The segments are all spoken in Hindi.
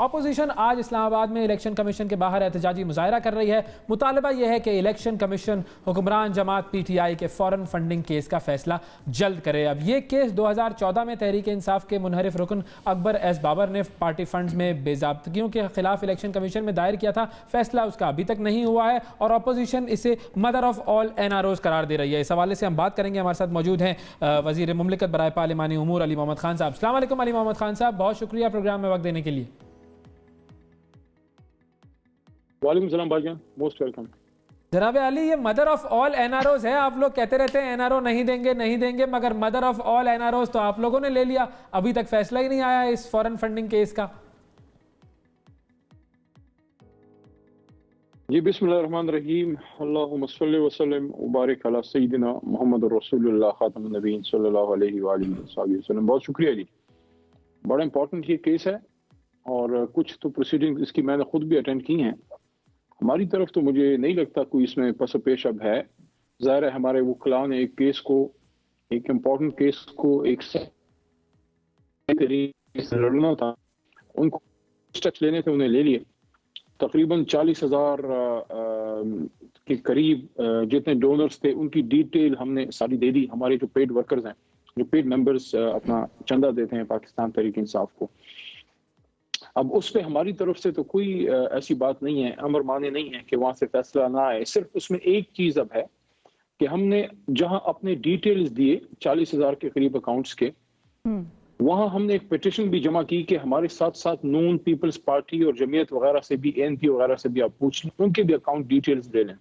ऑपोजिशन आज इस्लामाबाद में इलेक्शन कमीशन के बाहर एहतजाजी मुजाहरा कर रही है। मुतालबा यह है कि इलेक्शन कमीशन हुक्मरान जमात PTI के फॉरेन फंडिंग केस का फैसला जल्द करे। अब ये केस 2014 में तहरीक इंसाफ के मुनहरिफ रुकन अकबर एस बाबर ने पार्टी फंड्स में बेज़ाब्तगियों के खिलाफ इलेक्शन कमीशन में दायर किया था। फैसला उसका अभी तक नहीं हुआ है और ऑपोजिशन इसे मदर ऑफ ऑल NROs करार दे रही है। इस हवाले से हम बात करेंगे। हमारे साथ मौजूद हैं वज़ीर मुमलिकत बराए पार्लिमानी उमूर अली मोहम्मद खान साहब। अस्सलाम वालेकुम अली मोहम्मद खान साहब, बहुत शुक्रिया प्रोग्राम में वक्त देने के लिए। वालेकुम सलाम भाईजान, मोस्ट वेलकम। जनाब अली, ये मदर ऑफ ऑल NROs है। आप लोग कहते रहते हैं NRO नहीं देंगे नहीं देंगे, मगर मदर ऑफ ऑल NROs तो आप लोगों ने ले लिया। अभी तक फैसला ही नहीं आया इस फॉरेन फंडिंग केस का। जी बिस्मिल्लाहिर्रहमानिर्रहीम, अल्लाहुम्मा सल्लि व सल्लिम व बारिक अला सय्यिदिना मुहम्मद रसूलुल्लाह खातमुन नबीय्यीन सल्लल्लाहु अलैहि व आलिहि वसल्लम। बहुत शुक्रिया जी। बड़ा इंपॉर्टेंट ये केस है और कुछ तो प्रोसीडिंग इसकी मैंने खुद भी अटेंड की हैं। हमारी तरफ तो मुझे नहीं लगता कोई इसमें पस पेश अब है। ज़ाहिर है हमारे वकला ने एक केस को, एक इम्पॉर्टेंट केस को एक तरीके से लड़ना था, उनको स्टेप्स लेने थे, उन्हें ले लिए। तकरीबन 40,000 के करीब जितने डोनर्स थे उनकी डिटेल हमने सारी दे दी। हमारे जो पेड वर्कर्स हैं, जो पेड मेंबर्स अपना चंदा देते हैं पाकिस्तान तहरीक इंसाफ को, अब उस पर हमारी तरफ से तो कोई ऐसी बात नहीं है, अमर माने नहीं है कि वहां से फैसला ना आए। सिर्फ उसमें एक चीज अब है कि हमने जहां अपने डिटेल्स दिए 40,000 के करीब अकाउंट्स के, वहां हमने एक पिटिशन भी जमा की कि हमारे साथ साथ नून पीपल्स पार्टी और जमीयत वगैरह से भी, ANP वगैरह से भी आप पूछ लें, उनके भी अकाउंट डिटेल्स दे लें।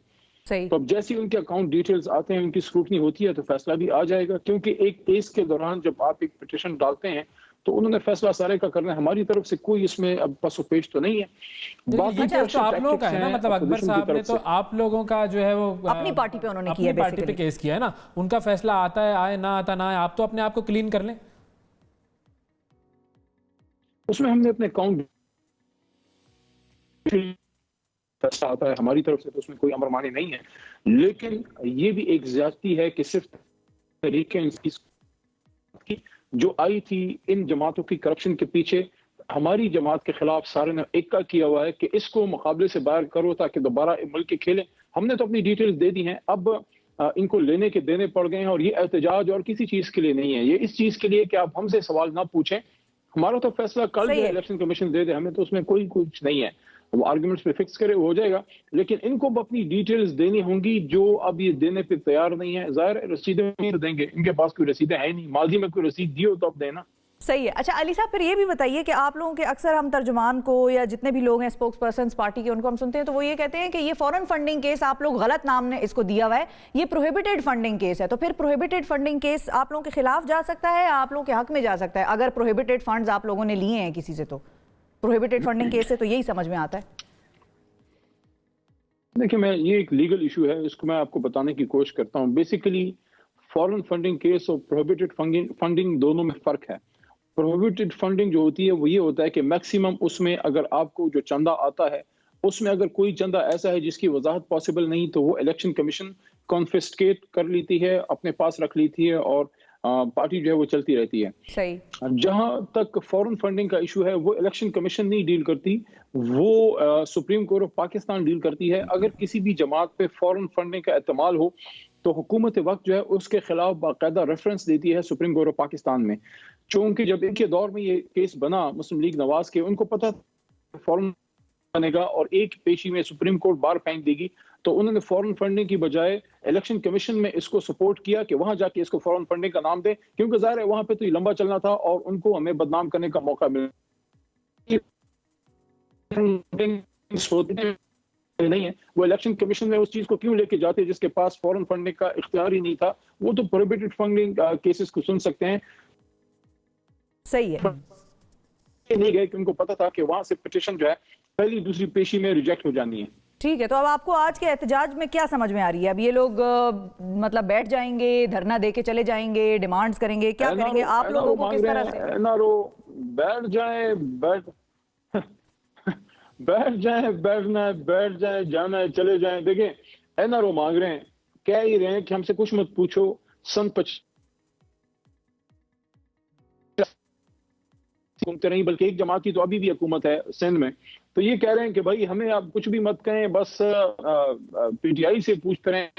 तो अब जैसे ही उनके अकाउंट डिटेल्स आते हैं, उनकी स्क्रूटनी होती है, तो फैसला भी आ जाएगा। क्योंकि एक केस के दौरान जब आप एक पिटिशन डालते हैं तो उन्होंने फैसला सारे का करना है। हमारी तरफ से कोई इसमें अब पसो पेश तो नहीं है। बाकी तो आप लोगों का है ना, मतलब अकबर साहब ने तो आप लोगों का जो है वो अपनी पार्टी पे उन्होंने किया, अपनी पार्टी पे केस किया है ना। उनका फैसला आता है, आए ना आता ना आए, आप तो अपने आप को क्लीन कर लें। उसमें हमने अपने अकाउंट फैसला आता है, हमारी तरफ से तो उसमें कोई अमर मानी नहीं है। लेकिन ये भी एक ज्यादती है कि सिर्फ तरीके की जो आई थी इन जमातों की करप्शन के पीछे, हमारी जमात के खिलाफ सारे ने इक्का किया हुआ है कि इसको मुकाबले से बाहर करो ताकि दोबारा मुल्क के खेलें। हमने तो अपनी डिटेल्स दे दी हैं, अब इनको लेने के देने पड़ गए हैं। और ये एहतजाज और किसी चीज के लिए नहीं है, ये इस चीज के लिए कि आप हमसे सवाल ना पूछें। हमारा तो फैसला कल जो इलेक्शन कमीशन दे दे, हमें तो उसमें कोई कुछ नहीं है। वो आर्गुमेंट्स पे फिक्स करे, वो हो जाएगा। लेकिन इनको अपनी डिटेल्स देनी होंगी जो अब ये देने पे तैयार नहीं है। जाहिर रसीदें नहीं देंगे, इनके पास कोई रसीदें है नहीं। माजी में कोई रसीद दी हो तो अब देना। सही है। अच्छा अली साहब, फिर ये भी बताइए कि आप लोगों के अक्सर हम तर्जुमान को या जितने भी लोग हैं स्पोक्स पर्सन पार्टी के, उनको हम सुनते हैं तो वो ये कहते हैं कि ये फॉरेन फंडिंग केस आप लोग गलत नाम ने इसको दिया हुआ है, ये प्रोहिबिटेड फंडिंग केस है। तो फिर प्रोहिबिटेड फंडिंग केस आप लोगों के खिलाफ जा सकता है, आप लोगों के हक में जा सकता है? अगर प्रोहिबिटेड फंड्स आप लोगों ने लिए हैं किसी से, तो प्रोहिबिटेड फंडिंग केस से तो यही समझ में आता है। देखिए, मैं ये एक लीगल इशू है, इसको मैं आपको बताने की कोशिश करता हूँ। बेसिकली फॉरेन फंडिंग केस और प्रोहिबिटेड फंडिंग दोनों में फर्क है। प्रोहिबिटेड फंडिंग जो होती है वो ये होता है कि मैक्सिमम उसमें अगर आपको जो चंदा आता है, उसमें अगर कोई चंदा ऐसा है जिसकी वजाहत पॉसिबल नहीं, तो वो इलेक्शन कमीशन कॉन्फिस्केट कर लेती है, अपने पास रख लेती है और पार्टी जो है वो चलती रहती है। सही। जहां तक फॉरेन फंडिंग का इशू है, वो इलेक्शन कमीशन नहीं डील करती, वो supreme court of Pakistan deal करती है। अगर किसी भी जमात पे फॉरेन फंडिंग का एहतमाल हो तो हुकूमत वक्त जो है उसके खिलाफ बाकायदा रेफरेंस देती है सुप्रीम कोर्ट ऑफ पाकिस्तान में। चूंकि जब इनके दौर में ये केस बना मुस्लिम लीग नवाज के, उनको पता फॉरेन बनेगा और एक पेशी में सुप्रीम कोर्ट बार फेंक देगी, तो उन्होंने फॉरेन फंडिंग की बजाय इलेक्शन कमीशन में इसको सपोर्ट किया कि वहां जाके इसको फॉरेन फंडिंग का नाम दे। क्योंकि जाहिर है वहां पे तो ये लंबा चलना था और उनको हमें बदनाम करने का मौका मिला नहीं है। वो इलेक्शन कमीशन में उस चीज को क्यों लेके जाते जिसके पास फॉरेन फंडिंग का इख्तियार ही नहीं था। वो तो प्रोहिबिटेड फंडिंग केसेस को सुन सकते हैं। सही है। नहीं गए कि उनको पता था कि वहां से पिटीशन जो है पहली दूसरी पेशी में रिजेक्ट हो जानी है। ठीक है, तो अब आपको आज के एहतजाज में क्या समझ में आ रही है? अब ये लोग मतलब बैठ जाएंगे, धरना दे के चले जाएंगे, डिमांड्स करेंगे, क्या करेंगे? आप लोगों को किस तरह से? NRO बैठ जाए, बैठ जाए, बैठना है, बैठ जाए, जाना है, चले जाए। देखिए, NRO मांग रहे हैं, कह ही रहे हैं कि हमसे कुछ मत पूछो। सन हुकूमतें रही, बल्कि एक जमात की तो अभी भी हुकूमत है सिंध में। तो ये कह रहे हैं कि भाई हमें आप कुछ भी मत कहें, बस पीटीआई से पूछते रहें,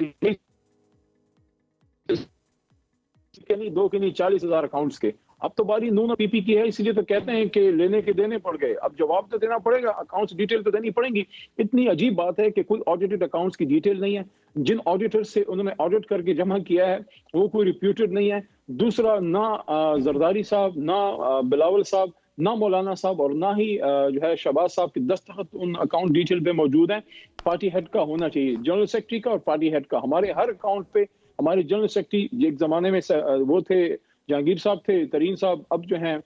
के नहीं 2 के नहीं 40,000 अकाउंट्स के। अब तो बारी नून पीपी की है, इसलिए तो कहते हैं कि लेने के देने पड़ गए। अब जवाब तो देना पड़ेगा, अकाउंट्स डिटेल तो देनी पड़ेंगी। इतनी अजीब बात है कि कोई ऑडिटेड अकाउंट्स की डिटेल नहीं है। जिन ऑडिटर से उन्होंने ऑडिट करके जमा किया है वो कोई रिप्यूटेड नहीं है। दूसरा, ना जरदारी साहब, ना बिलावल साहब, ना मौलाना साहब और ना ही जो है शहबाज साहब के दस्तखत उन अकाउंट डिटेल पे मौजूद हैं। पार्टी हेड का होना चाहिए, जनरल सेक्रेटरी का और पार्टी हेड का। हमारे हर अकाउंट पे हमारे जनरल सेक्रेटरी एक जमाने में वो थे, जहांगीर साहब थे, तरीन साहब अब जो हैं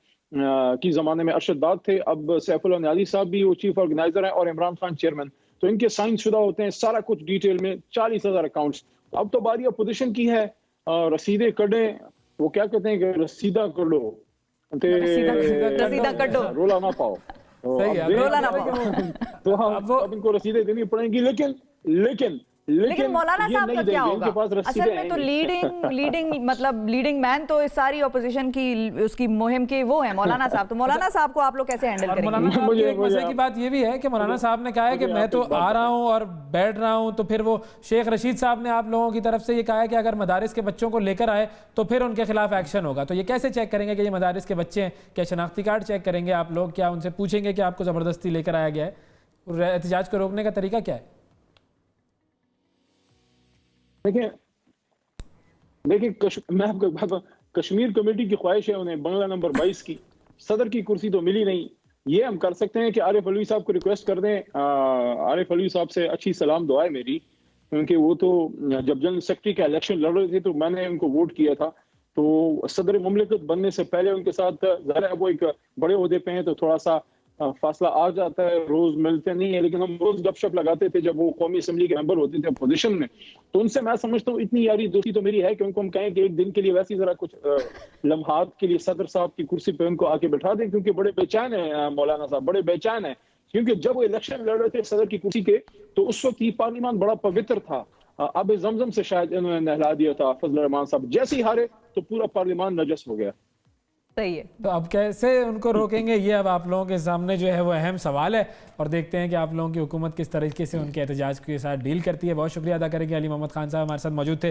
की जमाने में अरशद दाद थे, अब सैफुल्लाह नियाज़ी साहब भी वो चीफ ऑर्गेनाइजर हैं और इमरान खान चेयरमैन। तो इनके साइन शुदा होते हैं सारा कुछ डिटेल में, 40,000 अकाउंट्स। अब तो बारी अपोजिशन की है, रसीदें कढ़ें, वो क्या कहते हैं कि रसीदा कर लो, रसीदा कड्डो, रोला ना पाओ। तो सही है, रोला ना पाओ। तो अब इनको रसीदें देनी पड़ेंगी, लेकिन मौलाना ये साहब नहीं का क्या देंगे, होगा? इनके पास रसीदें असल में तो लीडिंग मैन तो इस सारी ऑपोजिशन की उसकी मुहिम के वो हैं मौलाना साहब। तो मौलाना साहब को आप लोग कैसे हैंडल और करेंगे? मौलाना साहब की एक मजे की बात ये भी है कि मौलाना साहब ने कहा है कि मैं तो आ रहा हूँ और बैठ रहा हूँ। तो फिर वो शेख रशीद साहब ने आप लोगों की तरफ से ये कहा है कि अगर मदारिस के बच्चों को लेकर आए तो फिर उनके खिलाफ एक्शन होगा। तो ये कैसे चेक करेंगे कि ये मदारिस के बच्चे हैं? क्या शनाख्ती कार्ड चेक करेंगे आप लोग? क्या उनसे पूछेंगे कि आपको ज़बरदस्ती लेकर आया गया है? और एहतजाज को रोकने का तरीका क्या है? देखिए मैं आपको बात, कश्मीर कमेटी की ख्वाहिश है उन्हें बंगला नंबर 22 की सदर की कुर्सी तो मिली नहीं। ये हम कर सकते हैं कि आरिफ अलवी साहब को रिक्वेस्ट कर दें। आरिफ अलवी साहब से अच्छी सलाम दुआ है मेरी, क्योंकि वो तो जब जनरल सेक्रेटरी का इलेक्शन लड़ रहे थे तो मैंने उनको वोट किया था। तो सदर मुमलिकत बनने से पहले उनके साथ ज़रा वो एक बड़े ओहदे पे हैं तो थोड़ा सा फासला आ जाता है, रोज मिलते नहीं है, लेकिन हम रोज गपशप लगाते थे जब वो कौमी असेंबली के मेंबर होते थे अपोजिशन में। तो उनसे मैं समझता हूँ इतनी यारी दोस्ती तो मेरी है कि उनको हम कहें कि एक दिन के लिए वैसे ही जरा कुछ लम्हात के लिए सदर साहब की कुर्सी पे उनको आके बैठा दें, क्योंकि बड़े बेचैन है मौलाना साहब, बड़े बेचैन है। क्योंकि जब वो इलेक्शन लड़ रहे थे सदर की कुर्सी के तो उस वक्त ये पार्लियामान बड़ा पवित्र था। अब जमजम से शायद इन्होंने नहला दिया था फजल रहमान साहब, जैसे ही हारे तो पूरा पार्लियामान नजस हो गया। सही है। तो अब कैसे उनको रोकेंगे, ये अब आप लोगों के सामने जो है वो अहम सवाल है। और देखते हैं कि आप लोगों की हुकूमत किस तरीके से उनके एहतजाज के साथ डील करती है। बहुत शुक्रिया अदा करेंगे। अली मोहम्मद खान साहब हमारे साथ मौजूद थे।